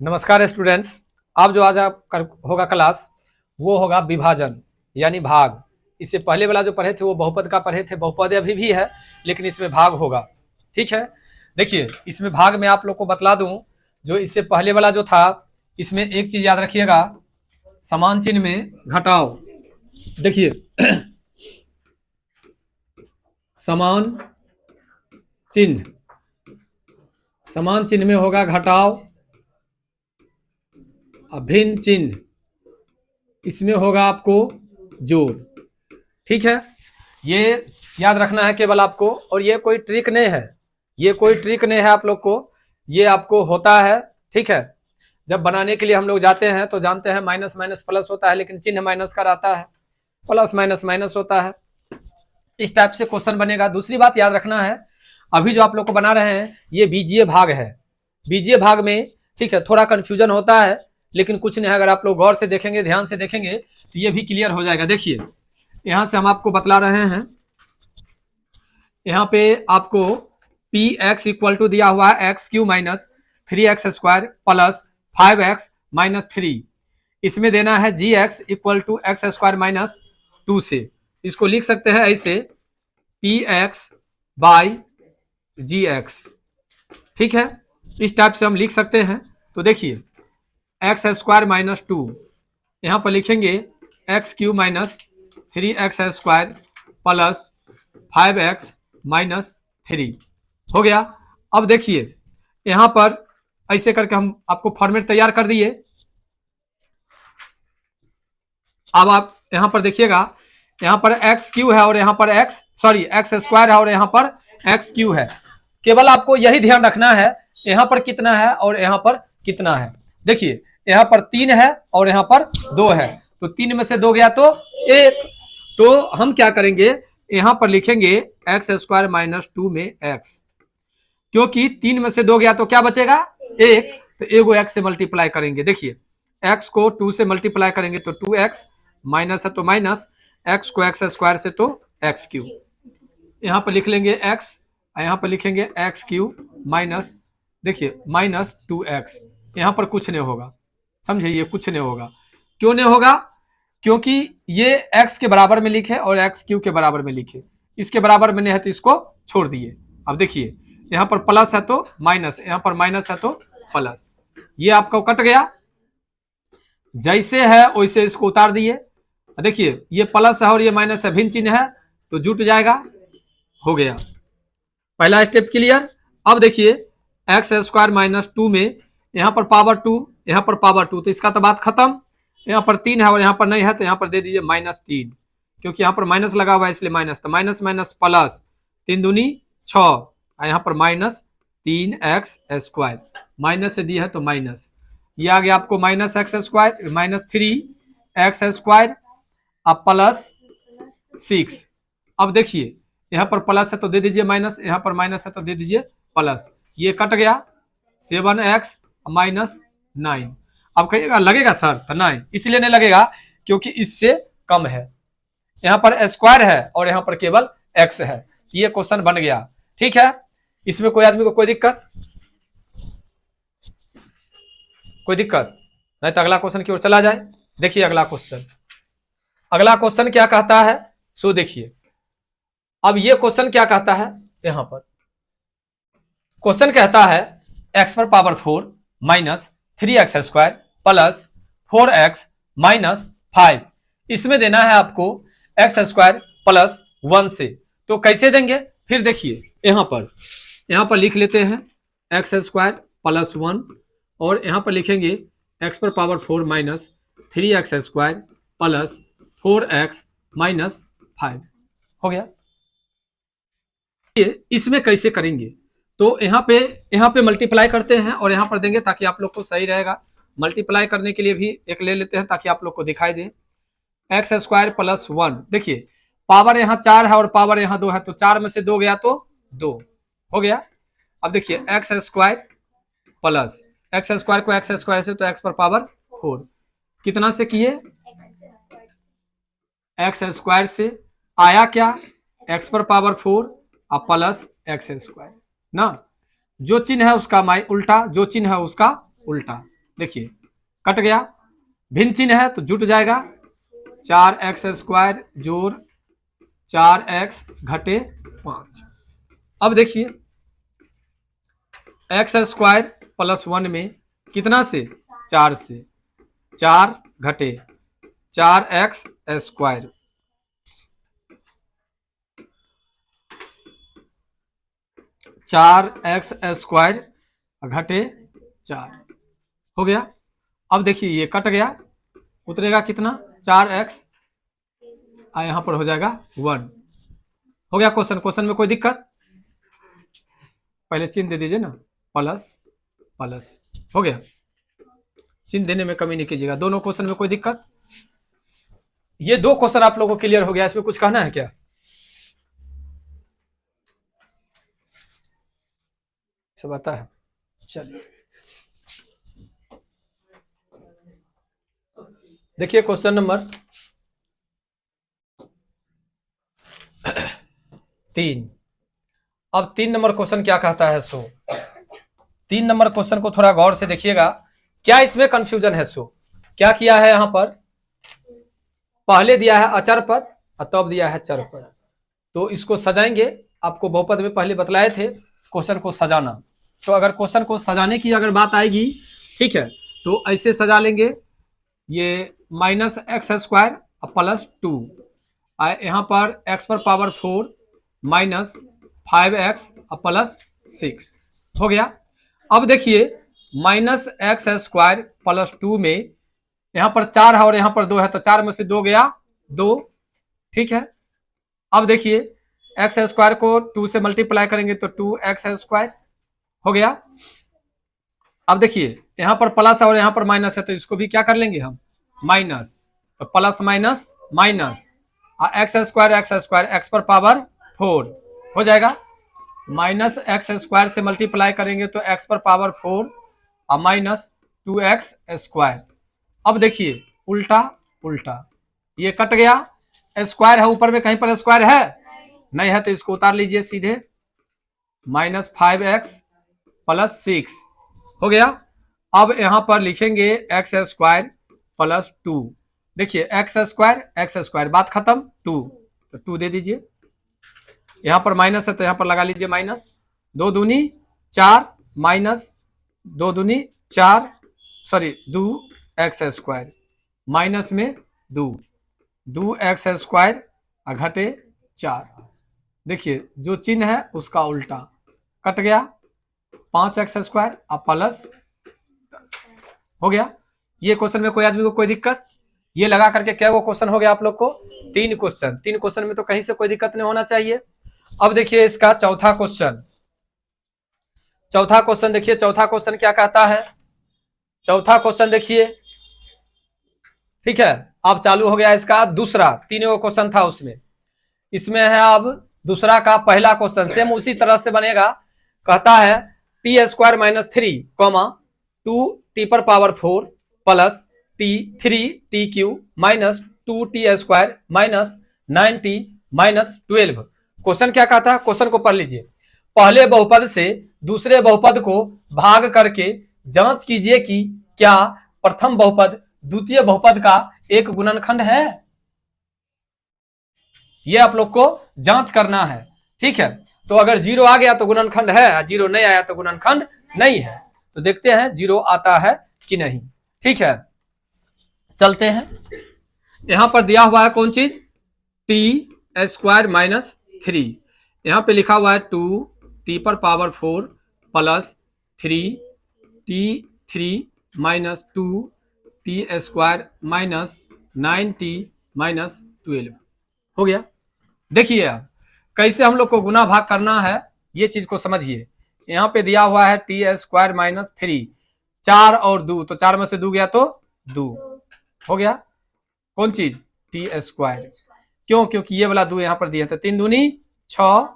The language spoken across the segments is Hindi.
नमस्कार स्टूडेंट्स। अब जो आज आप होगा क्लास वो होगा विभाजन यानी भाग। इससे पहले वाला जो पढ़े थे वो बहुपद का पढ़े थे। बहुपद अभी भी है लेकिन इसमें भाग होगा। ठीक है, देखिए इसमें भाग में आप लोग को बतला दूं, जो इससे पहले वाला जो था इसमें एक चीज याद रखिएगा, समान चिन्ह में घटाव। देखिए समान चिन्ह, समान चिन्ह में होगा घटाव, अभिन्न चिन्ह इसमें होगा आपको जोड़। ठीक है, ये याद रखना है केवल आपको, और ये कोई ट्रिक नहीं है, ये कोई ट्रिक नहीं है आप लोग को, ये आपको होता है। ठीक है, जब बनाने के लिए हम लोग जाते हैं तो जानते हैं माइनस माइनस प्लस होता है, लेकिन चिन्ह माइनस का रहता है, प्लस माइनस माइनस होता है। इस टाइप से क्वेश्चन बनेगा। दूसरी बात याद रखना है, अभी जो आप लोग को बना रहे हैं ये बीजीय भाग है। बीजीय भाग में ठीक है थोड़ा कंफ्यूजन होता है, लेकिन कुछ नहीं है, अगर आप लोग गौर से देखेंगे, ध्यान से देखेंगे तो ये भी क्लियर हो जाएगा। देखिए यहां से हम आपको बतला रहे हैं, यहां पे आपको पी एक्स इक्वल टू दिया हुआ है x Q minus 3x² plus 5x minus 3। इसमें देना है g x equal to x² minus 2 से। इसको लिख सकते हैं ऐसे, p x by g x. ठीक है, इस टाइप से हम लिख सकते हैं। तो देखिए x² माइनस 2, यहाँ पर लिखेंगे x Q minus 3x² plus 5x minus 3 हो गया। अब देखिए यहाँ पर ऐसे करके हम आपको फॉर्मेट तैयार कर दिए। अब आप यहाँ पर देखिएगा, यहाँ पर एक्स क्यू है और यहाँ पर x² है और यहाँ पर एक्स क्यू है। केवल आपको यही ध्यान रखना है यहाँ पर कितना है और यहाँ पर कितना है। देखिए यहाँ पर 3 है और यहाँ पर 2 है, तो 3 में से 2 गया तो 1। तो हम क्या करेंगे, यहाँ पर लिखेंगे x² माइनस 2 में x, क्योंकि 3 में से 2 गया तो क्या बचेगा 1, तो एगो x से मल्टीप्लाई करेंगे। देखिए x को 2 से मल्टीप्लाई करेंगे तो 2x, माइनस है तो माइनस, x को x² से तो एक्स क्यू। यहाँ पर लिख लेंगे x, यहाँ पर लिखेंगे एक्स क्यू माइनस, देखिए माइनस 2x। यहाँ पर कुछ नहीं होगा, समझे, ये कुछ नहीं होगा। क्यों नहीं होगा, क्योंकि ये x के बराबर में लिखे और एक्स क्यू के बराबर में लिखे, इसके बराबर में नहीं है तो इसको छोड़ दिए। अब देखिए यहाँ पर प्लस है तो माइनस, यहाँ पर माइनस है तो प्लस, ये आपका कट गया। जैसे है वैसे इसको उतार दिए। देखिए ये प्लस है और ये माइनस है, भिन्न चिन्ह है तो जुट जाएगा, हो गया पहला स्टेप क्लियर। अब देखिए x² माइनस 2 में यहाँ पर पावर 2, यहाँ पर पावर 2, तो इसका तो बात खत्म। यहाँ पर 3 है और यहाँ पर नहीं है तो यहाँ पर दे दीजिए माइनस 3, क्योंकि यहाँ पर माइनस लगा हुआ है इसलिए माइनस, तो माइनस माइनस प्लस, 3 दूनी 6, यहाँ पर माइनस 3x², माइनस से दिया है तो माइनस, ये आ गया आपको माइनस x² माइनस 3x² अब प्लस 6। अब देखिए यहाँ पर प्लस है तो दे दीजिए माइनस, यहाँ पर माइनस है तो दे दीजिए प्लस, ये कट गया 7x माइनस 9। अब कहिएगा लगेगा सर, तो नहीं, इसलिए नहीं लगेगा क्योंकि इससे कम है, यहाँ पर स्क्वायर है और यहाँ पर केवल x है, ये क्वेश्चन बन गया। ठीक है, इसमें कोई आदमी को कोई दिक्कत, कोई दिक्कत नहीं तो अगला क्वेश्चन की ओर चला जाए। देखिए अगला क्वेश्चन, अगला क्वेश्चन क्या कहता है, सो देखिए अब ये क्वेश्चन क्या कहता है। यहां पर क्वेश्चन कहता है x पर power 4 minus 3x² plus 4x minus 5, इसमें देना है आपको x² प्लस 1 से। तो कैसे देंगे, फिर देखिए यहां पर लिख लेते हैं x² प्लस 1 और यहां पर लिखेंगे x पर power 4 minus 3x² plus 4x minus 5, हो गया। इसमें कैसे करेंगे, तो यहाँ पे मल्टीप्लाई करते हैं और यहाँ पर देंगे ताकि आप लोग को सही रहेगा। मल्टीप्लाई करने के लिए भी एक ले लेते हैं ताकि आप लोग को दिखाई दे, x² प्लस 1, देखिए पावर यहाँ 4 है और पावर यहाँ 2 है, तो 4 में से 2 गया तो 2 हो गया। अब देखिए x² प्लस x² को x² से तो x पर पावर 4 कितना से किए, x² से आया क्या, x पर पावर 4 अब प्लस x² ना, जो चिन्ह है उसका उल्टा, जो चिन्ह है उसका उल्टा, देखिए कट गया, भिन्न चिन्ह है तो जुट जाएगा। 4x² जोड़ 4x घटे 5। अब देखिए x² +1 में कितना से 4 से 4 घटे 4x², 4x² घटे 4 हो गया। अब देखिए ये कट गया, उतरेगा कितना 4x, यहां पर हो जाएगा 1। हो गया क्वेश्चन। क्वेश्चन में कोई दिक्कत? पहले चिन्ह दे दीजिए ना, प्लस प्लस, हो गया। चिन्ह देने में कमी नहीं कीजिएगा। दोनों क्वेश्चन में कोई दिक्कत? ये 2 क्वेश्चन आप लोगों को क्लियर हो गया, इसमें कुछ कहना है क्या? सब आता है? चलिए देखिए क्वेश्चन नंबर 3। अब 3 नंबर क्वेश्चन क्या कहता है सो 3 नंबर क्वेश्चन को थोड़ा गौर से देखिएगा, क्या इसमें कंफ्यूजन है। सो क्या किया है, यहां पर पहले दिया है अचर पद और तब दिया है चर पद, तो इसको सजाएंगे। आपको बहुपद में पहले बतलाए थे क्वेश्चन को सजाना, तो अगर क्वेश्चन को सजाने की अगर बात आएगी, ठीक है, तो ऐसे सजा लेंगे। ये -x² +2, यहाँ पर x पर पावर 4 -5x +6 हो गया। अब देखिए -x² +2 में यहाँ पर 4 है और यहाँ पर 2 है, तो 4 में से 2 गया 2, ठीक है। अब देखिए x² को 2 से मल्टीप्लाई करेंगे तो 2x² हो गया। अब देखिए यहाँ पर प्लस है और यहाँ पर माइनस है, तो इसको भी क्या कर लेंगे हम, माइनस, तो plus minus minus, x² x पर पावर 4 हो जाएगा। -x² से मल्टीप्लाई करेंगे तो x पर पावर 4 और -2x²। अब देखिए उल्टा उल्टा, ये कट गया, स्क्वायर है ऊपर में, कहीं पर स्क्वायर है नहीं है, तो इसको उतार लीजिए सीधे, -5x +6 हो गया। अब यहां पर लिखेंगे x² +2, देखिए x², बात खत्म, 2, तो 2 दे दीजिए। यहां पर माइनस है तो यहां पर लगा लीजिए माइनस, 2 दूनी 4 -2 दूनी 4, सॉरी 2x² माइनस में 2x² घटे 4। देखिए जो चिन्ह है उसका उल्टा, कट गया, 5x² और प्लस 10 हो गया। ये क्वेश्चन में कोई आदमी को कोई दिक्कत? ये लगा करके क्या वो क्वेश्चन हो गया आप लोग को? 3 क्वेश्चन। 3 क्वेश्चन में तो कहीं से कोई दिक्कत नहीं होना चाहिए। अब देखिए इसका चौथा क्वेश्चन। चौथा क्वेश्चन देखिए, चौथा क्वेश्चन क्या कहता है। चौथा क्वेश्चन देखिए, ठीक है। अब चालू हो गया इसका दूसरा, 3 क्वेश्चन था उसमें, इसमें है अब दूसरा का पहला क्वेश्चन, सेम उसी तरह से बनेगा। कहता है t² - 3, 2t पर power 4 plus t3tq -2t² -9t -12। Question क्या कहता है, क्वेश्चन को पढ़ लीजिए। पहले बहुपद से दूसरे बहुपद को भाग करके जांच कीजिए कि क्या प्रथम बहुपद द्वितीय बहुपद का एक गुणनखंड है। यह आप लोग को जांच करना है, ठीक है। तो अगर 0 आ गया तो गुणनखंड है, 0 नहीं आया तो गुणनखंड नहीं है। तो देखते हैं 0 आता है कि नहीं, ठीक है। चलते हैं, यहां पर दिया हुआ है कौन चीज, t² - 3, यहां पे लिखा हुआ है 2t पर power 4 plus 3t3 -2t² -9t -12 हो गया। देखिए अब कैसे हम लोग को गुना भाग करना है, ये चीज को समझिए। यहां पे दिया हुआ है t² - 3, 4 और 2, तो 4 में से 2 गया तो 2 हो गया। कौन चीज, t², क्यों, क्योंकि ये वाला 2 यहां पर दिया था। 3 दूनी 6,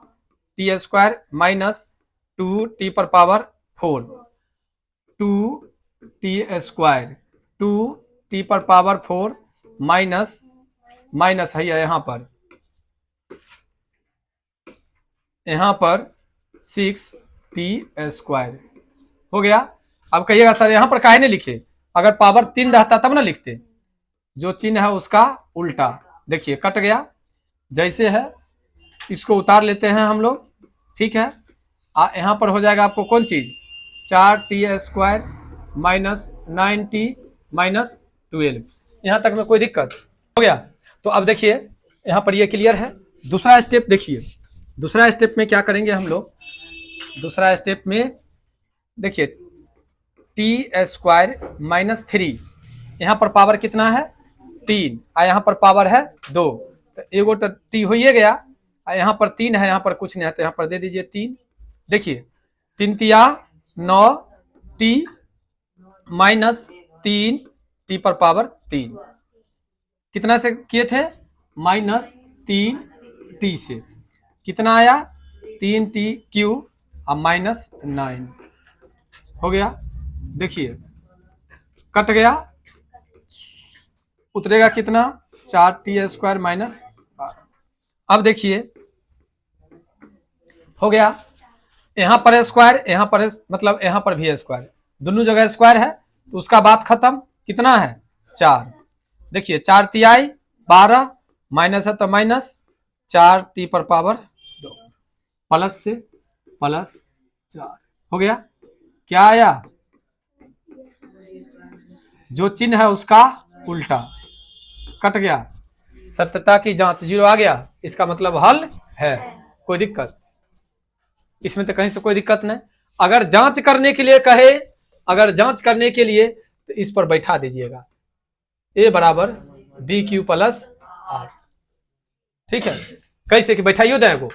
t² -2t पर पावर 4, 2t², 2t पर पावर 4 माइनस है यहाँ पर 6t² हो गया। अब कहिएगा सर यहाँ पर काहे नहीं लिखे, अगर पावर 3 रहता तब ना लिखते, जो चिन्ह है उसका उल्टा। देखिए कट गया, जैसे है इसको उतार लेते हैं हम लोग, ठीक है। यहाँ पर हो जाएगा आपको कौन चीज, 4t² माइनस 9t माइनस 12। यहाँ तक में कोई दिक्कत हो गया? तो अब देखिए यहाँ पर ये क्लियर है। दूसरा स्टेप देखिए, दूसरा स्टेप में क्या करेंगे हम लोग, दूसरा स्टेप में देखिए t² माइनस 3, यहाँ पर पावर कितना है 3, और यहाँ पर पावर है 2, तो एगो तो टी हो ही गया, और यहाँ पर 3 है, यहाँ पर कुछ नहीं है, तो यहाँ पर दे दीजिए 3। देखिए 3 तिया 9 t माइनस 3 t पर पावर 3, कितना से किए थे, माइनस 3t से, कितना आया 3t³ और माइनस 9 हो गया। देखिए कट गया, उतरेगा कितना, 4t² माइनस 12। अब देखिए हो गया, यहाँ पर स्क्वायर, यहाँ पर मतलब यहाँ पर भी स्क्वायर, दोनों जगह स्क्वायर है, तो उसका बात खत्म। कितना है 4, देखिए 4 तिहाई 12, माइनस है तो माइनस, 4t पर पावर 2, प्लस से प्लस 4 हो गया। क्या आया, जो चिन्ह है उसका उल्टा, कट गया, सत्यता की जांच 0 आ गया, इसका मतलब हल है। कोई दिक्कत इसमें तो कहीं से कोई दिक्कत नहीं। अगर जांच करने के लिए कहे, अगर जांच करने के लिए तो इस पर बैठा दीजिएगा, ए बराबर BQ प्लस R, ठीक है। कैसे कि बैठाइयो दें वो,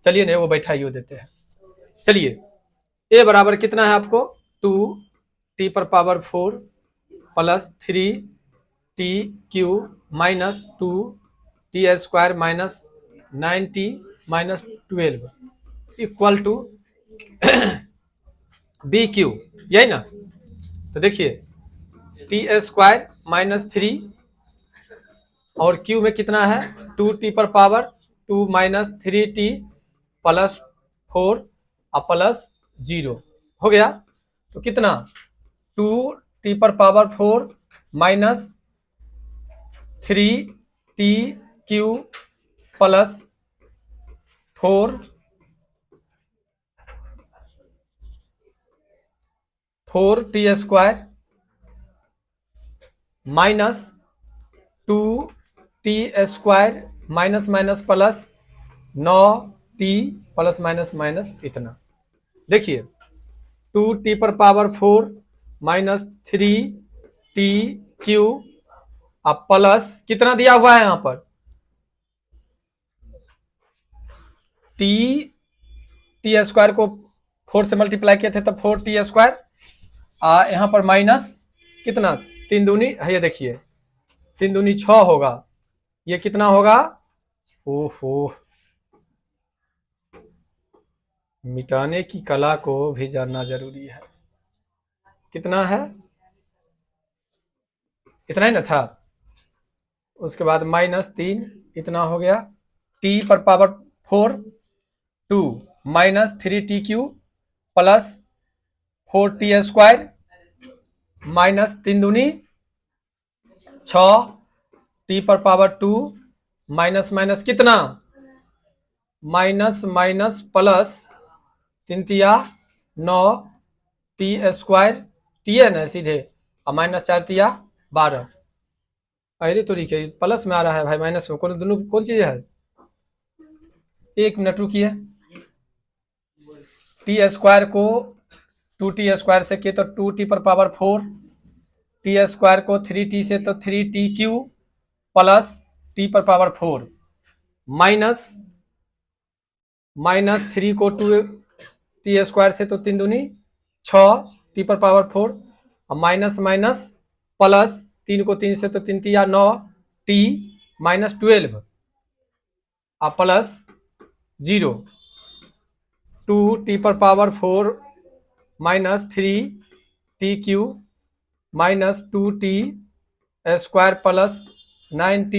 चलिए नहीं वो बैठाइयो देते हैं। चलिए ए बराबर कितना है आपको 2t पर power 4 plus 3t³ minus 2t² minus 9t minus 12 equal to BQ, यही ना। तो देखिए t² माइनस 3 और Q में कितना है 2t पर पावर 2 माइनस 3t प्लस 4 और प्लस 0 हो गया। तो कितना 2t पर power 4 minus 3t³ plus 4t² minus 2t² minus minus plus 9t plus minus minus इतना। देखिए 2t पर पावर 4 माइनस 3t³ अब प्लस कितना दिया हुआ है यहाँ पर t² को 4 से मल्टीप्लाई किए थे तो 4t², यहाँ पर माइनस कितना 3 दूनी है, ये देखिए 3 दूनी 6 होगा, ये कितना होगा, ओहो मिटाने की कला को भी जानना जरूरी है। कितना है, इतना ही ना था, उसके बाद माइनस 3 इतना हो गया, t पर power 4 2 minus 3t³ plus 4t² minus 3 दूनी 6 t पर पावर 2 माइनस माइनस कितना, माइनस माइनस प्लस 3 तिया 9 t² t है ना सीधे, और माइनस 4 तिया 12। अरे तो ठीक है, प्लस में आ रहा है भाई, माइनस में कौन, दोनों कौन चीज है। एक मिनट रुकिए, t² को 2t² से किए तो 2t पर पावर 4, t² को 3t से तो 3t³ प्लस t पर पावर 4 माइनस माइनस 3 को 2t² से तो 3 दूनी 6 t पर पावर 4 और माइनस माइनस प्लस 3 को 3 से तो 3 तिया 9 t माइनस 12 और प्लस 0 2t पर power 4 minus 3t³ minus 2t² plus 9t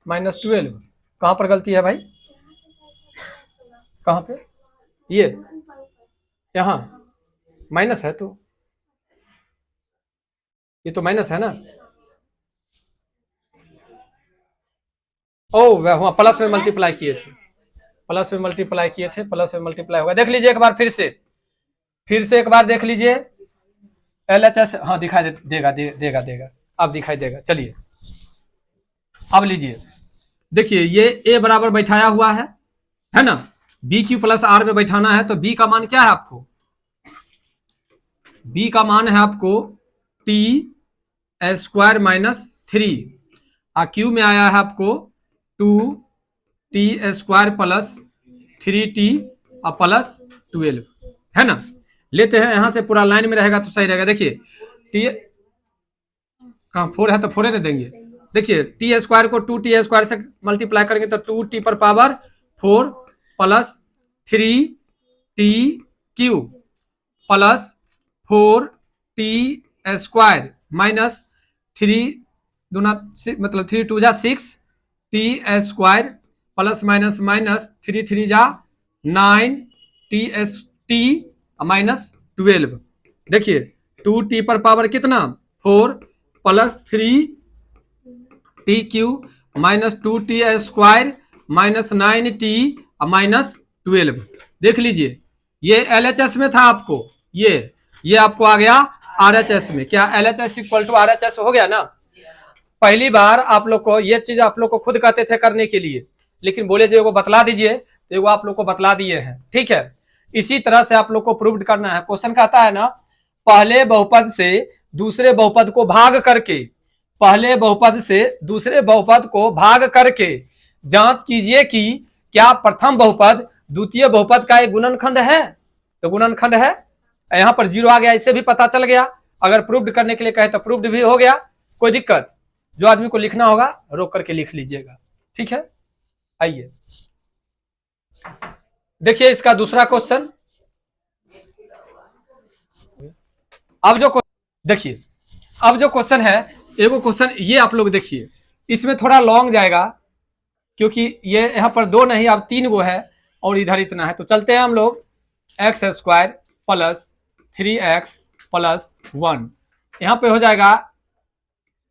minus 12। कहाँ पर गलती है भाई, कहाँ पे, ये यहाँ माइनस है तो ये तो माइनस है ना। ओ वह हुआ प्लस में मल्टीप्लाई किए थे, प्लस में मल्टीप्लाई किए थे, प्लस में मल्टीप्लाई होगा। देख लीजिए एक बार फिर से एक बार देख लीजिए। LHS हाँ दिखाई देगा अब दिखाई देगा। चलिए अब लीजिए, देखिए ये ए बराबर बैठाया हुआ है ना। बी क्यू प्लस आर में बैठाना है, तो बी का मान क्या है आपको, बी का मान है आपको टी स्क्वायर माइनस 3, और क्यू में आया है आपको 2t स्क्वायर प्लस 3t और प्लस 12, है ना। लेते हैं यहां से, पूरा लाइन में रहेगा तो सही रहेगा। देखिए टी कहाँ 4 है तो 4 नहीं देंगे। देखिए टी स्क्वायर को 2t स्क्वायर से मल्टीप्लाई करेंगे तो 2t पर power 4 plus 3t Q plus 4t square minus 3 दूना मतलब 3 2 जा 6 T square plus minus minus 3 3 जा 9 टी एस टी माइनस 12। देखिए 2t पर पावर कितना 4 plus 3t Q minus 2t square minus 9t minus 12। देख लीजिए ये LHS में था आपको, ये आपको आ गया RHS में। क्या LHS इक्वल टू RHS हो गया ना। पहली बार आप लोग को ये चीज आप लोग को खुद कहते थे करने के लिए, लेकिन बोले जो वो बतला दीजिए, तो वो आप लोग को बतला दिए हैं। ठीक है, इसी तरह से आप लोग को प्रूव करना है। क्वेश्चन कहता है ना, पहले बहुपद से दूसरे बहुपद को भाग करके, पहले बहुपद से दूसरे बहुपद को भाग करके जांच कीजिए कि क्या प्रथम बहुपद द्वितीय बहुपद का एक गुणनखंड है। तो गुणनखंड है, यहां पर 0 आ गया, इससे भी पता चल गया। अगर प्रूव्ड करने के लिए कहे तो प्रूव्ड भी हो गया, कोई दिक्कत। जो आदमी को लिखना होगा रोक करके लिख लीजिएगा। ठीक है, आइए देखिए इसका दूसरा क्वेश्चन। अब जो देखिए, अब जो क्वेश्चन है, एगो क्वेश्चन ये आप लोग देखिए, इसमें थोड़ा लॉन्ग जाएगा क्योंकि ये यहाँ पर 2 नहीं अब 3 गो है और इधर इतना है। तो चलते हैं हम लोग x square plus 3x plus 1, यहाँ पे हो जाएगा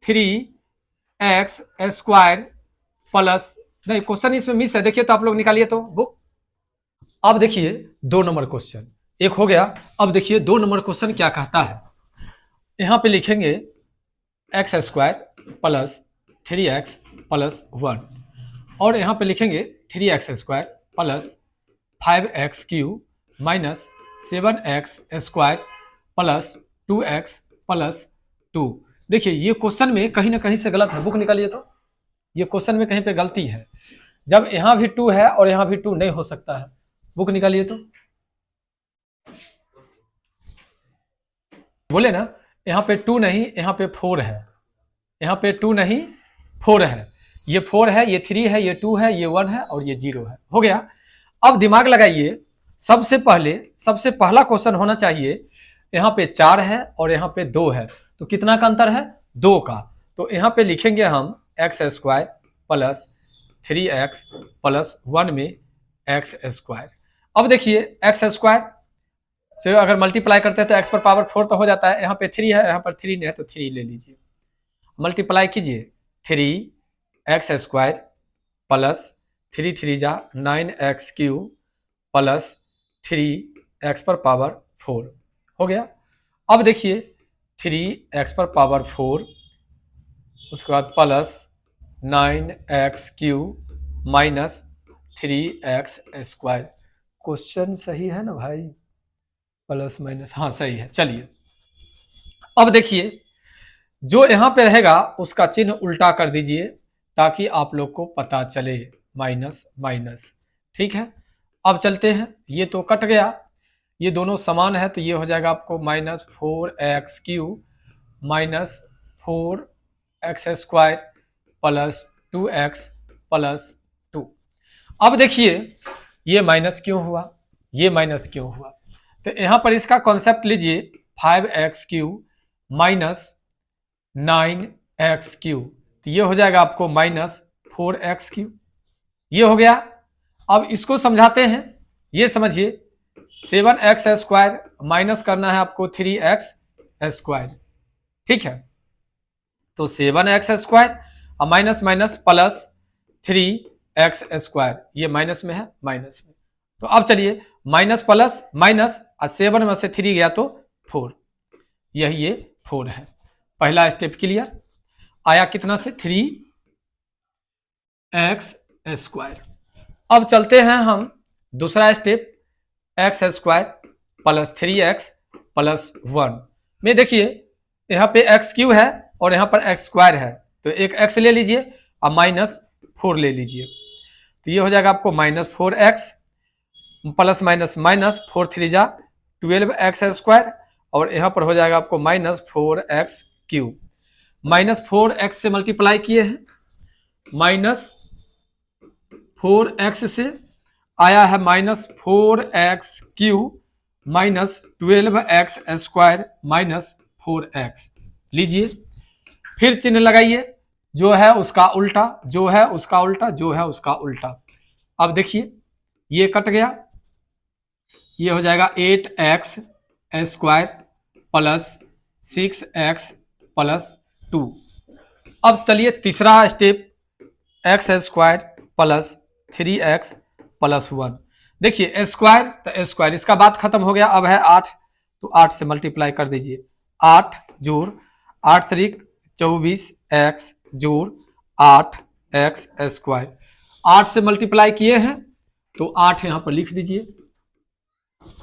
3x स्क्वायर प्लस, नहीं क्वेश्चन इसमें मिस है, देखिए तो आप लोग निकालिए तो बुक। अब देखिए 2 नंबर क्वेश्चन एक हो गया। अब देखिए 2 नंबर क्वेश्चन क्या कहता है। यहाँ पे लिखेंगे x square plus 3x plus 1, और यहाँ पे लिखेंगे 3x square plus 5x Q minus 7x square plus 2x plus 2। देखिए ये क्वेश्चन में कहीं ना कहीं से गलत है, बुक निकालिए तो। ये क्वेश्चन में कहीं पे गलती है, जब यहाँ भी 2 है और यहाँ भी 2 नहीं हो सकता है। बुक निकालिए तो, बोले ना यहाँ पे 2 नहीं, यहाँ पे 4 है, यहाँ पे 2 नहीं 4 है, ये 4 है, ये 3 है, ये 2 है, ये 1 है और ये 0 है। हो गया। अब दिमाग लगाइए, सबसे पहला क्वेश्चन होना चाहिए, यहाँ पे 4 है और यहाँ पे 2 है, तो कितना का अंतर है 2 का। तो यहाँ पे लिखेंगे हम x square plus 3x plus 1 में एक्स स्क्वायर। अब देखिए एक्स स्क्वायर से अगर मल्टीप्लाई करते हैं तो एक्स पर पावर 4 तो हो जाता है, यहाँ पे 3 है, यहाँ पर 3 नहीं है तो 3 ले लीजिए, मल्टीप्लाई कीजिए 3x स्क्वायर प्लस 3 3 जा 9x क्यू प्लस 3x पर पावर 4 हो गया। अब देखिए 3x पर पावर 4, उसके बाद plus 9x Q minus 3x square. Question सही है ना भाई, प्लस माइनस हाँ सही है। चलिए अब देखिए जो यहां पे रहेगा उसका चिन्ह उल्टा कर दीजिए ताकि आप लोग को पता चले, माइनस माइनस। ठीक है, अब चलते हैं, ये तो कट गया, ये दोनों समान है, तो ये हो जाएगा आपको minus 4x Q minus 4x square plus 2x plus 2। अब देखिए ये माइनस क्यों हुआ, ये माइनस क्यों हुआ, तो यहां पर इसका कॉन्सेप्ट लीजिए 5x Q minus 9x Q, तो ये हो जाएगा आपको माइनस 4x क्यू, ये हो गया। अब इसको समझाते हैं, ये समझिए 7x स्क्वायर माइनस करना है आपको 3x स्क्वायर। ठीक है, तो 7x² और माइनस माइनस प्लस 3x², ये माइनस में है, माइनस में। तो अब चलिए माइनस प्लस माइनस और 7 में से 3 गया तो 4, यही ये 4 है। पहला स्टेप क्लियर। आया कितना से 3x²। अब चलते हैं हम दूसरा step x² plus 3x plus 1 में। देखिए यहाँ पे x³ है और यहाँ पर x² है, तो एक x ले लीजिए और -4 ले लीजिए, तो ये हो जाएगा आपको -4x प्लस माइनस माइनस 4 3 जा 12x², और यहाँ पर हो जाएगा आपको -4x³। -4x से मल्टीप्लाई किए हैं, -4x से आया है -4x³ -12x² -4x। लीजिए फिर चिन्ह लगाइए, जो है उसका उल्टा, जो है उसका उल्टा, जो है उसका उल्टा। अब देखिए ये कट गया, ये हो जाएगा 8x² प्लस 6x प्लस 2। अब चलिए तीसरा step x² plus 3x plus 1। देखिए स्क्वायर तो स्क्वायर, इसका बात खत्म हो गया। अब है 8, तो 8 से मल्टीप्लाई कर दीजिए, 8 जोड़ 8 तरीक 24x जोड़ 8x²। 8 से मल्टीप्लाई किए हैं तो 8 यहां पर लिख दीजिए,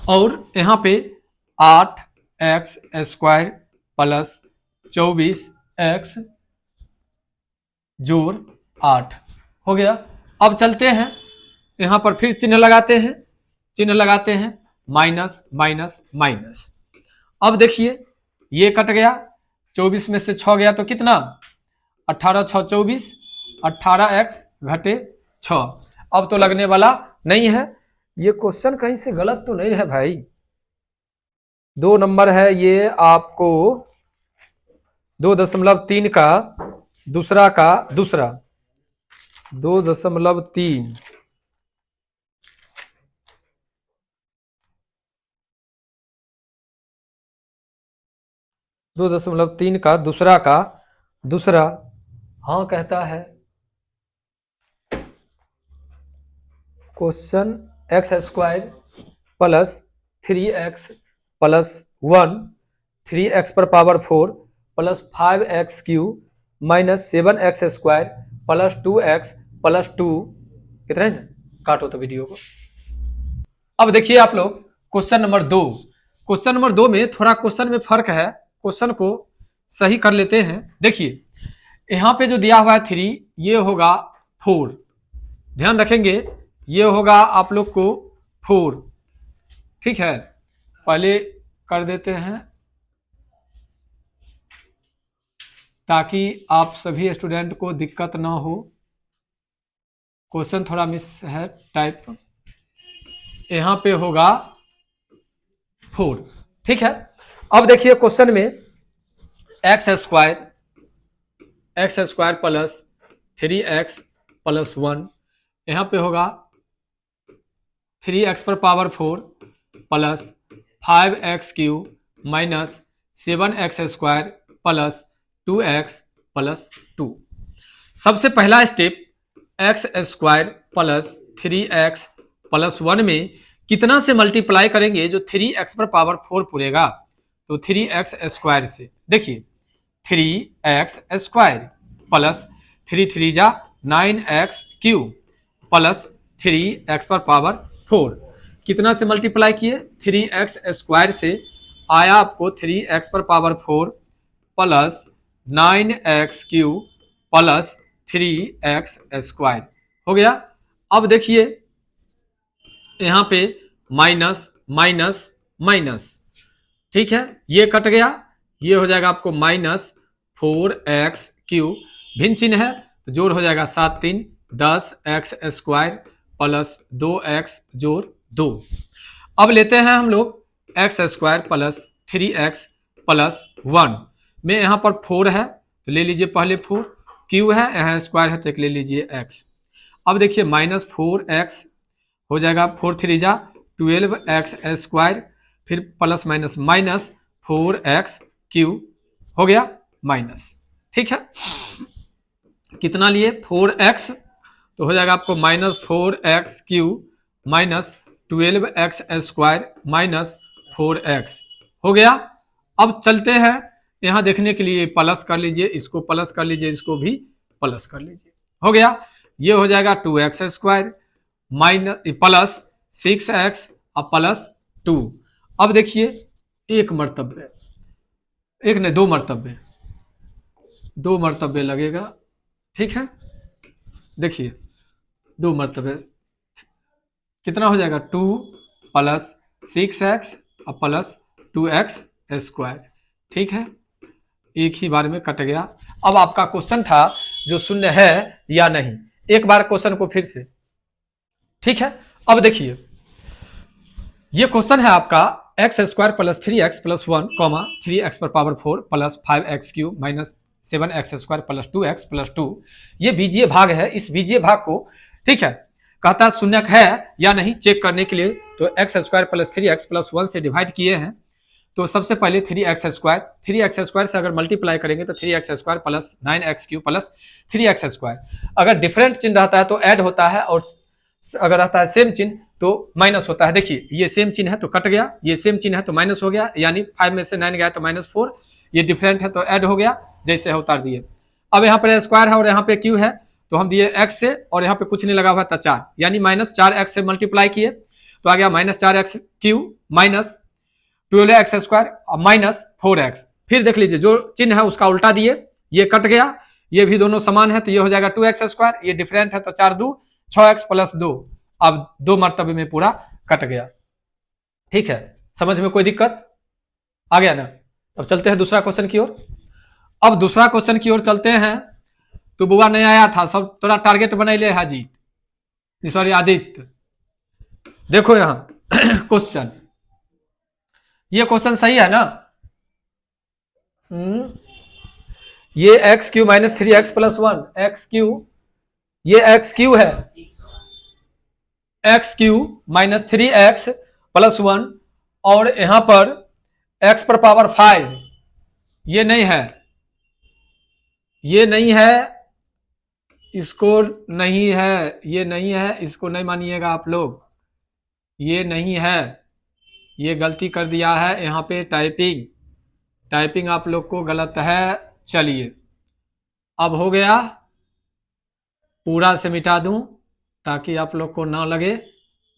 और यहां पे 8x² प्लस 24x जोड़ 8 हो गया। अब चलते हैं यहां पर फिर चिन्ह लगाते हैं, चिन्ह लगाते हैं माइनस माइनस माइनस। अब देखिए ये कट गया, 24 में से 6 गया तो कितना, 18 6 24, 18x घटे 6। अब तो लगने वाला नहीं है, ये क्वेश्चन कहीं से गलत तो नहीं है भाई। 2 नंबर है ये आपको 2.3 का दूसरा का दूसरा, 2.3 2.3 का दूसरा हाँ कहता है question x² plus 3x plus 1 3x पर power 4 plus 5x³ minus 7x² plus 2x plus 2, कितना है ना, काटो तो वीडियो को। अब देखिए आप लोग क्वेश्चन नंबर 2, क्वेश्चन नंबर 2 में थोड़ा क्वेश्चन में फर्क है, क्वेश्चन को सही कर लेते हैं। देखिए यहां पे जो दिया हुआ है 3, ये होगा 4, ध्यान रखेंगे ये होगा आप लोग को 4, ठीक है। पहले कर देते हैं ताकि आप सभी स्टूडेंट को दिक्कत ना हो, क्वेश्चन थोड़ा मिस है टाइप। यहां पे होगा 4, ठीक है। अब देखिए क्वेश्चन में x² प्लस 3x प्लस 1, यहां पे होगा 3x पर power 4 plus 5x³ minus 7x² plus 2x plus 2। सबसे पहला step x² plus 3x plus 1 में कितना से मल्टीप्लाई करेंगे, जो 3x पर पावर 4 पूरेगा तो 3x² से। देखिए 3x² प्लस 3 3 जा 9x³ प्लस 3x पर पावर 4, कितना से मल्टीप्लाई किए, 3x² से आया आपको 3x पर power 4 plus 9x³ plus 3x² हो गया। अब देखिए यहां पे माइनस माइनस माइनस, ठीक है, ये कट गया, ये हो जाएगा आपको -4x³ भिन्न चिन्ह है तो जोड़ हो जाएगा 7 3 10x² प्लस 2x जोड़ 2। अब लेते हैं हम लोग x² प्लस 3x प्लस 1 में, यहां पर 4 है तो ले लीजिए पहले 4, q है यहाँ स्क्वायर है तो एक ले लीजिए x। अब देखिए -4x हो जाएगा, 4 3 जा 12x², फिर प्लस माइनस माइनस 4x³ हो गया माइनस, ठीक है, कितना लिए 4x, तो हो जाएगा आपको -4x³ minus 12x² minus 4x हो गया। अब चलते हैं यहां देखने के लिए, प्लस कर लीजिए, इसको प्लस कर लीजिए, इसको भी प्लस कर लीजिए, हो गया। ये हो जाएगा 2x² माइनस प्लस 6x और प्लस 2। अब देखिए एक मर्तबे, एक नहीं दो मर्तबे लगेगा, ठीक है। देखिए 2 मर्तबे कितना हो जाएगा 2 प्लस 6x और प्लस 2x², ठीक है, एक ही बार में कट गया। अब आपका क्वेश्चन था जो शून्य है या नहीं, एक बार क्वेश्चन को फिर से, ठीक है। अब देखिए ये क्वेश्चन है आपका x² plus 3x plus 1 comma 3x पर power 4 plus 5x³ minus 7x² plus 2x plus 2, ये बीजीय भाग है। इस बीजीय भाग को, ठीक है, कहता है शून्यक है या नहीं चेक करने के लिए, तो x² प्लस 3x प्लस 1 से डिवाइड किए हैं, तो सबसे पहले 3x² से अगर मल्टीप्लाई करेंगे तो 3x² plus 9x³ plus 3x²। अगर डिफरेंट चिन्ह रहता है तो ऐड होता है, और अगर रहता है सेम चिन्ह तो माइनस होता है। देखिए ये सेम चिन्ह है तो कट गया, ये सेम चिन्ह है तो माइनस हो गया, यानी 5 में से 9 गया तो -4, ये डिफरेंट है तो ऐड हो गया, जैसे है उतार दिए। अब यहाँ पर स्क्वायर है और यहाँ पे क्यू है, तो हम दिए x से और यहाँ पे कुछ नहीं लगा हुआ था 4, यानी -4x से मल्टीप्लाई किए तो आ गया -4x³ माइनस 12x² और माइनस 4x। फिर देख लीजिए जो चिन्ह है उसका उल्टा दिए, ये कट गया, ये भी दोनों समान है तो ये हो जाएगा 2x², ये डिफरेंट है तो 4 2 6x प्लस 2, अब 2 मर्तबे में पूरा कट गया, ठीक है। समझ में कोई दिक्कत आ गया ना। अब चलते हैं दूसरा क्वेश्चन की ओर। अब दूसरा क्वेश्चन की ओर चलते हैं, तो बुआ नहीं आया था, सब थोड़ा टारगेट बना ले हाजीत, सॉरी आदित्य। देखो यहां क्वेश्चन, ये क्वेश्चन सही है ना, ये x³ minus 3x plus 1 x³, ये x³ है, x³ माइनस 3x प्लस 1, और यहां पर x पर पावर 5, ये नहीं है, ये नहीं है, इसको नहीं है, ये नहीं है, इसको नहीं मानिएगा आप लोग, ये नहीं है, ये गलती कर दिया है यहाँ पे, टाइपिंग आप लोग को गलत है। चलिए अब हो गया, पूरा से मिटा दूं ताकि आप लोग को ना लगे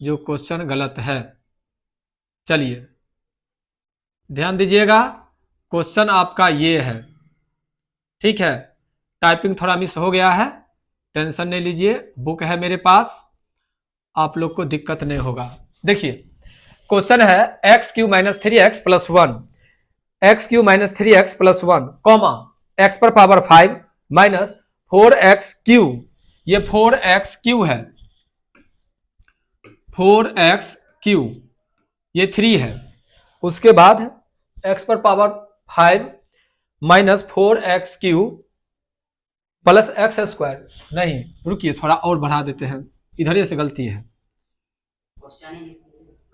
जो क्वेश्चन गलत है। चलिए ध्यान दीजिएगा, क्वेश्चन आपका ये है, ठीक है। टाइपिंग थोड़ा मिस हो गया है, टेंशन नहीं लीजिए, बुक है मेरे पास, आप लोग को दिक्कत नहीं होगा। देखिए क्वेश्चन है x³ minus 3x plus 1, x³ minus 3x plus 1 comma x पर पावर 5 माइनस 4x³, ये 4x³ है, 4x³ ये 3 है, उसके बाद x पर power 5 minus 4x³ plus x², नहीं रुकिए थोड़ा और बढ़ा देते हैं, इधर से गलती है,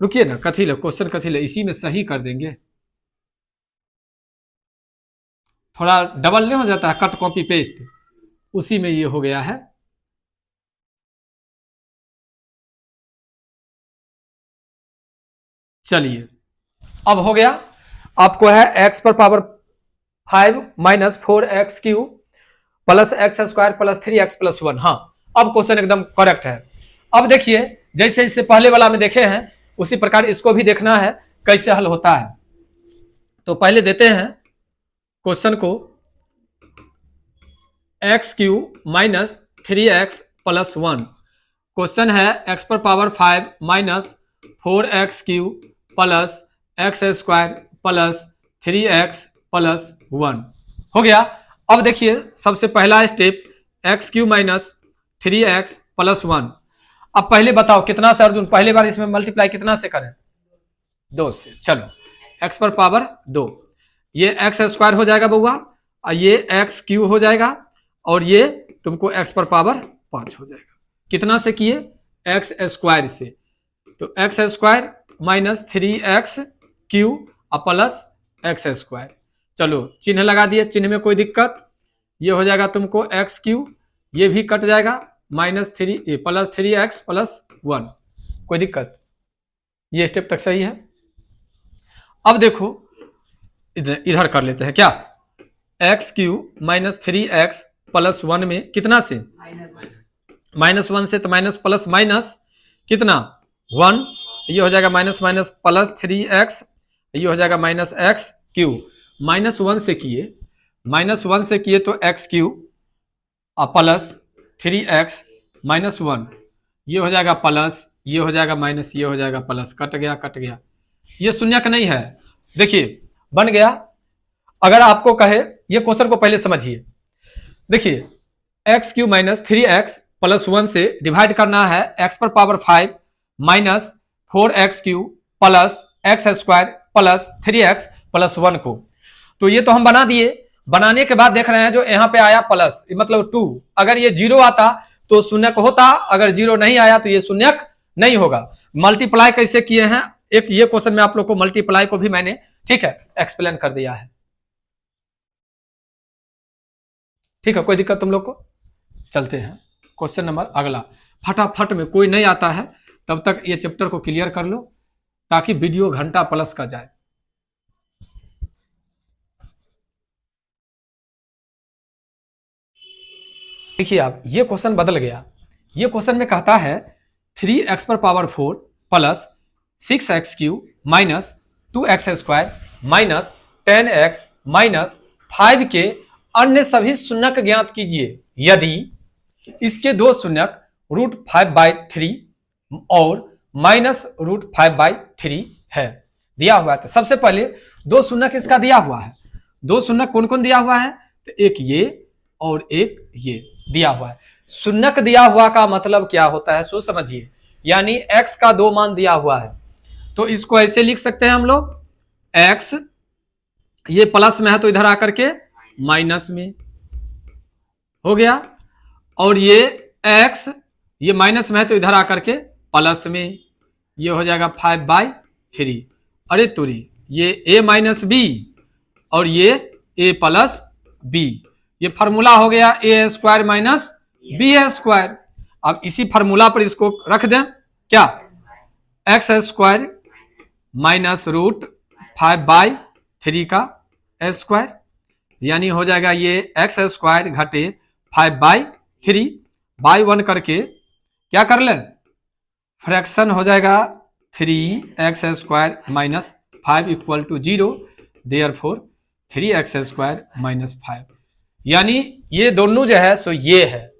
रुकिए ना, कथी ले क्वेश्चन कथी ले, इसी में सही कर देंगे, थोड़ा डबल नहीं हो जाता है, कट कॉपी पेस्ट, उसी में ये हो गया है। चलिए अब हो गया, आपको है x पर power 5 minus 4x³ plus x² plus 3x plus 1। हाँ अब क्वेश्चन एकदम करेक्ट है। अब देखिए जैसे इससे पहले वाला में देखे हैं उसी प्रकार इसको भी देखना है कैसे हल होता है। तो पहले देते हैं क्वेश्चन को, x³ minus 3x plus 1, question है x पर power 5 minus 4x³ plus x² plus 3x plus 1 हो गया। अब देखिए सबसे पहला step x³ minus 3x plus 1। अब पहले बताओ कितना से अर्जुन, पहले बार इसमें मल्टीप्लाई कितना से करें, 2 से। चलो x पर पावर 2, ये x² हो जाएगा बउआ, और ये x³ हो जाएगा, और ये तुमको x पर पावर 5 हो जाएगा। कितना से किए, x² से, तो x² minus 3x³ plus x²। चलो चिन्ह लगा दिए, चिन्ह में कोई दिक्कत, ये हो जाएगा तुमको एक्स क्यू, ये भी कट जाएगा, -3 प्लस 3x प्लस 1। कोई दिक्कत? ये स्टेप तक सही है। अब देखो इधर कर लेते हैं क्या, एक्स क्यू -3x प्लस 1 में कितना से -1 से, तो माइनस प्लस माइनस कितना 1, ये हो जाएगा माइनस माइनस प्लस 3x, ये हो जाएगा -x क्यू। -1 से किए, -1 से किए तो x क्यू प्लस 3x -1, ये हो जाएगा प्लस, ये हो जाएगा माइनस, ये हो जाएगा प्लस, कट गया कट गया, ये शून्यक नहीं है। देखिए बन गया। अगर आपको कहे, ये क्वेश्चन को पहले समझिए, देखिए एक्स क्यू -3x प्लस 1 से डिवाइड करना है x पर power 5 minus 4x Q plus x square plus 3x plus 1 को। तो ये तो हम बना दिए, बनाने के बाद देख रहे हैं जो यहाँ पे आया प्लस, मतलब 2, अगर ये 0 आता तो शून्यक होता, अगर 0 नहीं आया तो ये शून्यक नहीं होगा। मल्टीप्लाई कैसे किए हैं, एक ये क्वेश्चन में आप लोग को मल्टीप्लाई को भी मैंने, ठीक है, एक्सप्लेन कर दिया है। ठीक है, कोई दिक्कत तुम लोग को? चलते हैं क्वेश्चन नंबर अगला, फटाफट में, कोई नहीं आता है तब तक ये चैप्टर को क्लियर कर लो ताकि वीडियो घंटा प्लस का जाए। देखिए आप, ये क्वेश्चन बदल गया। ये क्वेश्चन में कहता है 3x पर power 4 plus 6x Q minus 2x square minus 10x minus 5 के अन्य सभी शून्यक ज्ञात कीजिए यदि इसके दो शून्यक √5/3 और -√5/3 है। दिया हुआ है, तो सबसे पहले दो शून्यक इसका दिया हुआ है। दो शून्यक कौन कौन दिया हुआ है, तो एक ये और एक ये दिया हुआ है। शून्यक दिया हुआ का मतलब क्या होता है, सो समझिए, यानी x का दो मान दिया हुआ है, तो इसको ऐसे लिख सकते हैं हम लोग, x ये प्लस में है तो इधर आकर के माइनस में हो गया, और ये x ये माइनस में है तो इधर आकर के प्लस में, ये हो जाएगा 5/3। अरे तुरी, ये a माइनस बी और ये a प्लस बी, ये फार्मूला हो गया a square minus B square. अब इसी फार्मूला पर इसको रख दें क्या, एक्स स्क्वायर माइनस √5/3 का स्क्वायर, यानी हो जाएगा ये एक्स स्क्वायर घटे 5/3 बाई 1 करके क्या कर ले, फ्रैक्शन हो जाएगा 3x square minus 5 equal to 0, therefore 3x square minus 5। यानी ये दोनों जो है सो ये है,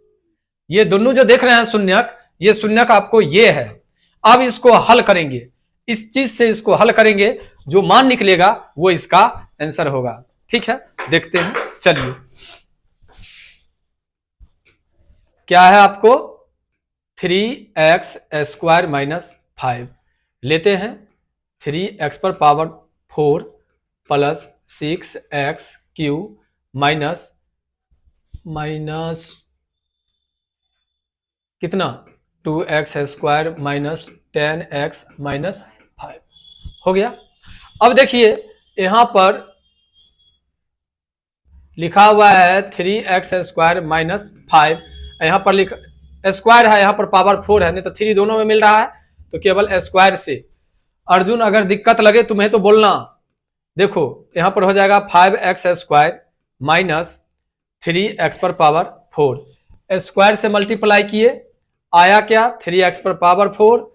ये दोनों जो देख रहे हैं शून्यक, ये शून्यक आपको ये है। अब इसको हल करेंगे, इस चीज से इसको हल करेंगे, जो मान निकलेगा वो इसका आंसर होगा। ठीक है, देखते हैं, चलिए क्या है आपको, 3x स्क्वायर माइनस 5 लेते हैं, 3x पर power 4 plus 6x Q minus कितना 2x square minus 10x minus 5 हो गया। अब देखिए यहां पर लिखा हुआ है 3x स्क्वायर माइनस 5, यहां पर लिख स्क्वायर है, यहां पर पावर 4 है, नहीं तो 3 दोनों में मिल रहा है, तो केवल स्क्वायर से। अर्जुन अगर दिक्कत लगे तुम्हें तो बोलना। देखो यहां पर हो जाएगा 5x स्क्वायर माइनस 3x पर पावर 4, स्क्वायर से मल्टीप्लाई किए, आया क्या 3x पर पावर 4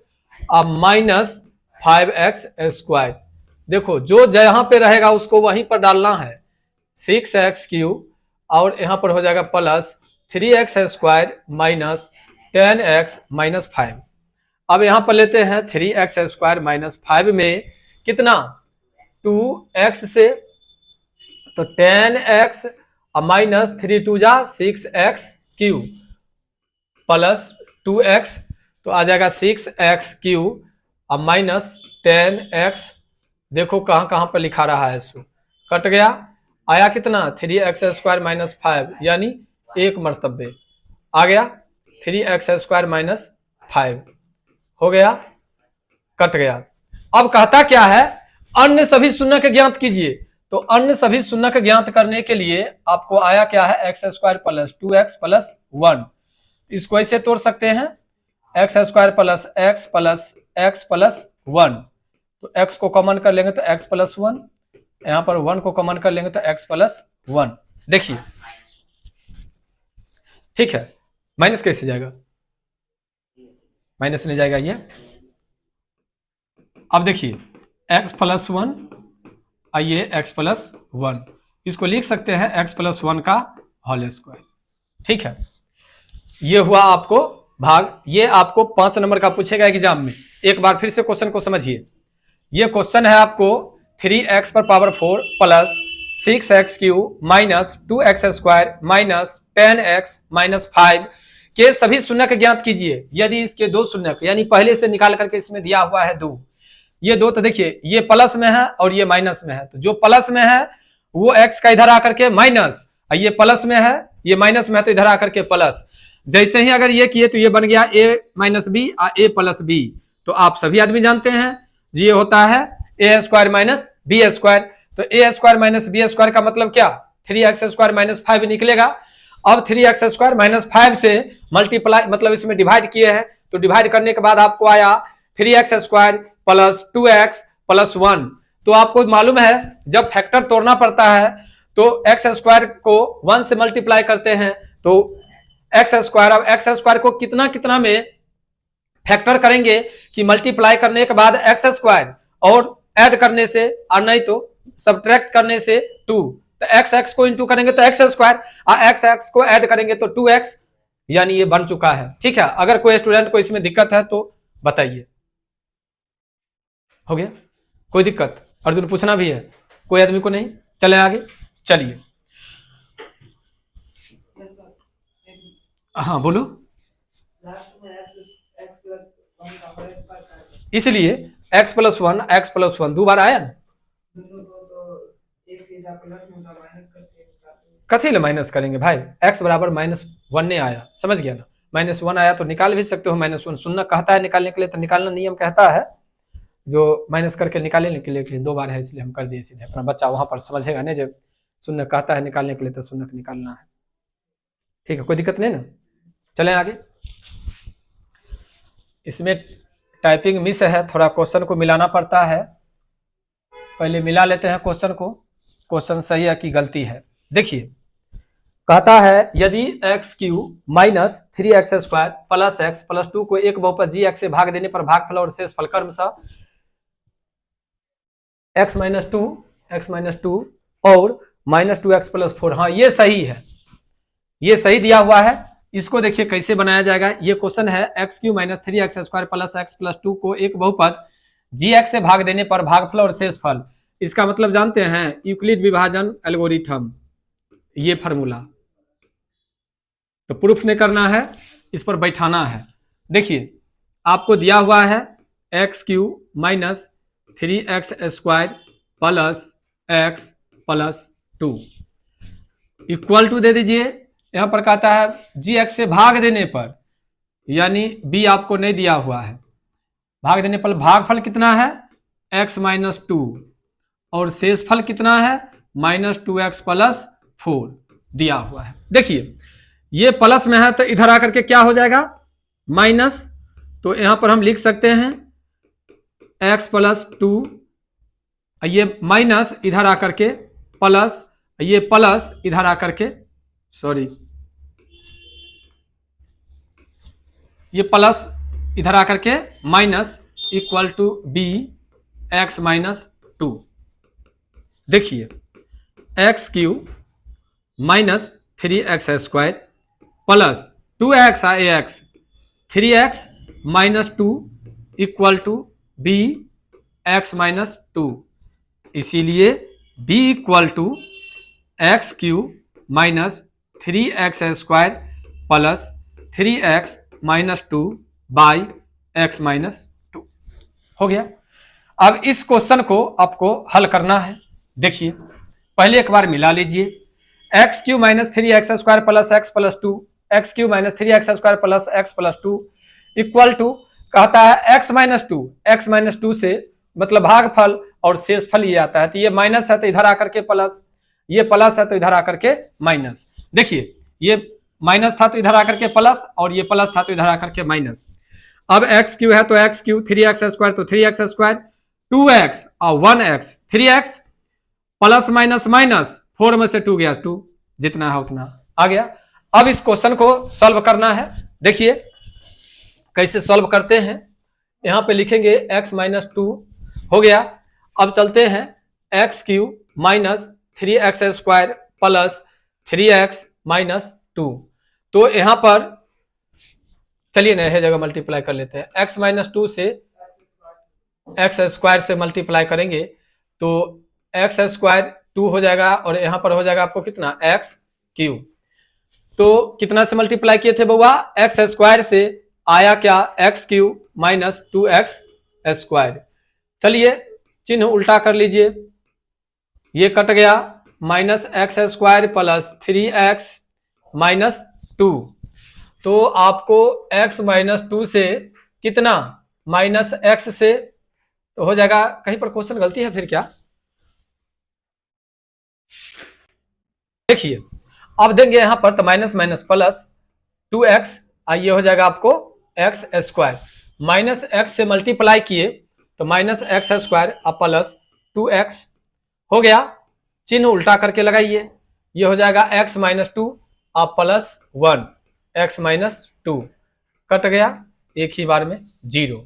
अब माइनस 5x स्क्वायर। देखो जो जहां पे रहेगा उसको वहीं पर डालना है, 6x क्यूब और यहां पर हो जाएगा plus 3x square minus 10x minus 5। अब यहां पर लेते हैं 3x स्क्वायर माइनस 5 में कितना 2x से, तो 10x माइनस 3 2 जा 6x क्यूब प्लस 2x, तो आ जाएगा 6x क्यूब अब माइनस 10x। देखो कहां कहां पर लिखा रहा है, इसको कट गया, आया कितना 3x स्क्वायर माइनस 5, यानी एक मर्तबे आ गया 3x स्क्वायर माइनस 5 हो गया, कट गया। अब कहता क्या है, अन्य सभी शून्य के ज्ञात कीजिए, तो अन्य सभी शून्यक ज्ञात करने के लिए आपको आया क्या है, x square plus 2x plus 1। इसको ऐसे तोड़ सकते हैं, x square plus x plus 1, तो x को कॉमन कर लेंगे तो x प्लस 1, यहां पर 1 को कॉमन कर लेंगे तो x प्लस 1। देखिए ठीक है, माइनस कैसे जाएगा, माइनस नहीं जाएगा ये। अब देखिए x प्लस 1, आइए x प्लस 1, इसको लिख सकते हैं x प्लस 1 का होल स्क्वायर। ठीक है, ये हुआ आपको भाग। ये आपको 5 नंबर का पूछेगा एग्जाम में। एक बार फिर से क्वेश्चन को समझिए। ये क्वेश्चन है आपको 3x पर power 4 plus 6x cube minus 2x square minus 10x minus 5 के सभी शून्यक ज्ञात कीजिए यदि इसके दो शून्यक, यानी पहले से निकाल करके इसमें दिया हुआ है 2, ये 2, तो देखिए ये प्लस में है और ये माइनस में है, तो जो प्लस में है वो x का इधर आकर के माइनस, ये प्लस में है ये माइनस में है तो इधर आकर के प्लस। जैसे ही अगर ये किए तो ये बन गया a minus B a plus B. तो आप सभी आदमी जानते हैं ये होता है A square minus B square. तो A square minus B square का मतलब क्या, 3x स्क्वायर माइनस 5 निकलेगा। अब 3x स्क्वायर माइनस 5 से मल्टीप्लाई मतलब इसमें डिवाइड किए हैं, तो डिवाइड करने के बाद आपको आया 3x square plus 2x plus 1। तो आपको मालूम है जब फैक्टर तोड़ना पड़ता है तो x स्क्वायर को 1 से मल्टीप्लाई करते हैं तो x स्क्वायर। अब x स्क्वायर को कितना कितना में फैक्टर करेंगे कि मल्टीप्लाई करने के बाद x स्क्वायर और ऐड करने से, और नहीं तो सब्ट्रैक्ट करने से 2, तो x को इंटू करेंगे तो x स्क्वायर, और x को ऐड करेंगे तो 2x, यानी ये बन चुका है। ठीक है, अगर कोई स्टूडेंट को इसमें दिक्कत है तो बताइए। हो गया, कोई दिक्कत? अर्जुन पूछना भी है, कोई आदमी को नहीं? चले आगे, चलिए। हाँ बोलो। इसलिए x प्लस 1 दो बार आया ना, कथी ले माइनस करेंगे भाई, x बराबर -1 नहीं आया, समझ गया ना। -1 आया तो निकाल भी सकते हो, -1 शून्य कहता है निकालने के लिए, तो निकालना नियम कहता है जो माइनस करके निकालने के लिए 2 बार है, इसलिए हम कर दिए सीधे। अपना बच्चा वहां पर समझेगा नहीं, जब शून्य कहता है निकालने के लिए तो शून्य निकालना है। ठीक है, कोई दिक्कत नहीं ना। चलें आगे। इसमें टाइपिंग मिस है, थोड़ा क्वेश्चन को मिलाना पड़ता है। पहले मिला लेते हैं क्वेश्चन को, क्वेश्चन सही है कि गलती है। देखिए कहता है यदि x cube minus 3x square plus x plus 2 को एक बहुपद जी एक्स से भाग देने पर भागफल और शेषफल क्रमशः x माइनस 2 और -2x प्लस 4। हाँ ये सही है, ये सही दिया हुआ है। इसको देखिए कैसे बनाया जाएगा। ये क्वेश्चन है x Q minus 3x square plus x plus 2 को एक बहुपद gx से भाग देने पर भागफल और शेषफल। इसका मतलब जानते हैं, यूक्लिड विभाजन एल्गोरिथम, ये फार्मूला। तो प्रूफ नहीं करना है, इस पर बैठाना है। देखिए आपको दिया हुआ है x Q minus 3x square plus x plus 2 equal to दे दीजिए। यहां पर कहता है gx से भाग देने पर, यानी b आपको नहीं दिया हुआ है, भाग देने पर भागफल कितना है x माइनस 2 और शेषफल कितना है -2x प्लस 4 दिया हुआ है। देखिए ये प्लस में है तो इधर आकर के क्या हो जाएगा माइनस, तो यहां पर हम लिख सकते हैं x प्लस 2, ये माइनस इधर आकर के प्लस, ये प्लस इधर आकर के, सॉरी ये प्लस इधर आकर के minus equal to B X minus 2। देखिए X cube minus 3x square plus 2x ax 3x minus 2 equal to B X minus 2। इसीलिए b equal to X cube minus 3x square plus 3x minus 2 by x minus 2 हो गया। अब इस क्वेश्चन को आपको हल करना है। देखिए पहले एक बार मिला लीजिए, X Q minus 3x square plus x plus 2, X Q minus 3x square plus x plus 2 equal to कहता है x माइनस 2 से मतलब भागफल और शेषफल ये आता है। तो ये माइनस है तो इधर आकर के प्लस, ये प्लस है तो इधर आकर के माइनस। देखिए ये माइनस था तो इधर आकर के प्लस, और ये प्लस था तो इधर आकर के माइनस। अब एक्स क्यू है तो एक्स क्यू, 3x स्क्वायर तो 3x स्क्वायर, 2x और 1x, 3x plus minus minus, 4 में से 2 गया 2, जितना है उतना आ गया। अब इस क्वेश्चन को सॉल्व करना है। देखिए कैसे सॉल्व करते हैं, यहां पे लिखेंगे x माइनस 2 हो गया। अब चलते हैं x Q minus 3x square plus 3x minus 2, तो यहां पर चलिए ना यह जगह मल्टीप्लाई कर लेते हैं। x माइनस 2 से x स्क्वायर से मल्टीप्लाई करेंगे तो x स्क्वायर 2 हो जाएगा, और यहां पर हो जाएगा आपको कितना x क्यू। तो कितना से मल्टीप्लाई किए थे बउआ, x स्क्वायर से आया क्या x Q minus 2x square. चलिए चिन्ह उल्टा कर लीजिए, ये कट गया, minus x square plus 3x minus 2, तो आपको x माइनस 2 से कितना माइनस x से, तो हो जाएगा, कहीं पर क्वेश्चन गलती है फिर क्या, देखिए अब देंगे यहां पर तो माइनस माइनस प्लस 2x, ये हो जाएगा आपको x स्क्वायर, माइनस x से मल्टीप्लाई किए तो माइनस एक्स स्क्वायर अब प्लस 2x हो गया, चिन्ह उल्टा करके लगाइए, ये हो जाएगा x माइनस 2 अब प्लस 1, x माइनस 2 कट गया एक ही बार में 0।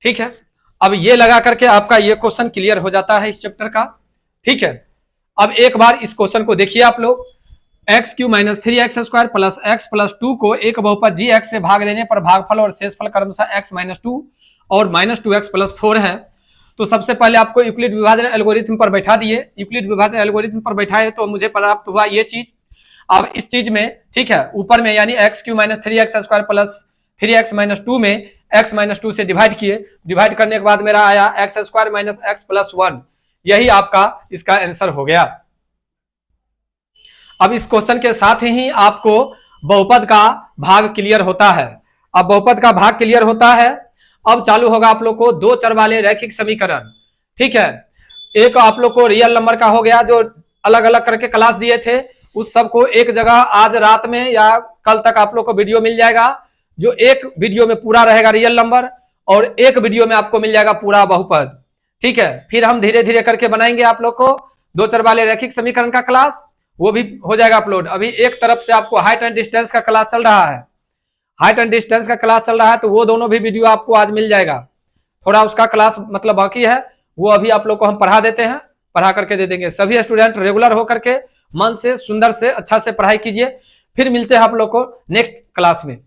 ठीक है, अब ये लगा करके आपका ये क्वेश्चन क्लियर हो जाता है इस चैप्टर का। ठीक है, अब एक बार इस क्वेश्चन को देखिए आप लोग, x Q minus 3x square plus x plus 2 को एक बहुपद जी एक्स से भाग देने पर भागफल और शेषफल क्रमशः x माइनस 2 और माइनस 2x प्लस 4 है। तो सबसे पहले आपको यूक्लिड विभाजन एल्गोरिथम पर बैठा दिए, यूक्लिड विभाजन एल्गोरिथम पर बैठाए तो मुझे प्राप्त हुआ ये चीज। अब इस चीज में ठीक है, ऊपर में यानी x Q minus 3x square plus 3x minus 2 में x माइनस 2 से डिवाइड किए, डिवाइड करने के बाद मेरा आया x square minus x plus 1, यही आपका इसका आंसर हो गया। अब इस क्वेश्चन के साथ ही आपको बहुपद का भाग क्लियर होता है। अब बहुपद का भाग क्लियर होता है, अब चालू होगा आप लोग को दो चर वाले रैखिक समीकरण। ठीक है, एक आप लोग को रियल नंबर का हो गया, जो अलग अलग करके क्लास दिए थे उस सबको एक जगह आज रात में या कल तक आप लोग को वीडियो मिल जाएगा, जो एक वीडियो में पूरा रहेगा रियल नंबर और एक वीडियो में आपको मिल जाएगा पूरा बहुपद। ठीक है, फिर हम धीरे धीरे करके बनाएंगे आप लोग को दो चर वाले रैखिक समीकरण का क्लास, वो भी हो जाएगा अपलोड। अभी एक तरफ से आपको हाइट एंड डिस्टेंस का क्लास चल रहा है, हाइट एंड डिस्टेंस का क्लास चल रहा है, तो वो दोनों भी वीडियो आपको आज मिल जाएगा। थोड़ा उसका क्लास मतलब बाकी है, वो अभी आप लोग को हम पढ़ा देते हैं, पढ़ा करके दे देंगे। सभी स्टूडेंट रेगुलर होकर के मन से सुंदर से अच्छा से पढ़ाई कीजिए। फिर मिलते हैं आप लोग को नेक्स्ट क्लास में।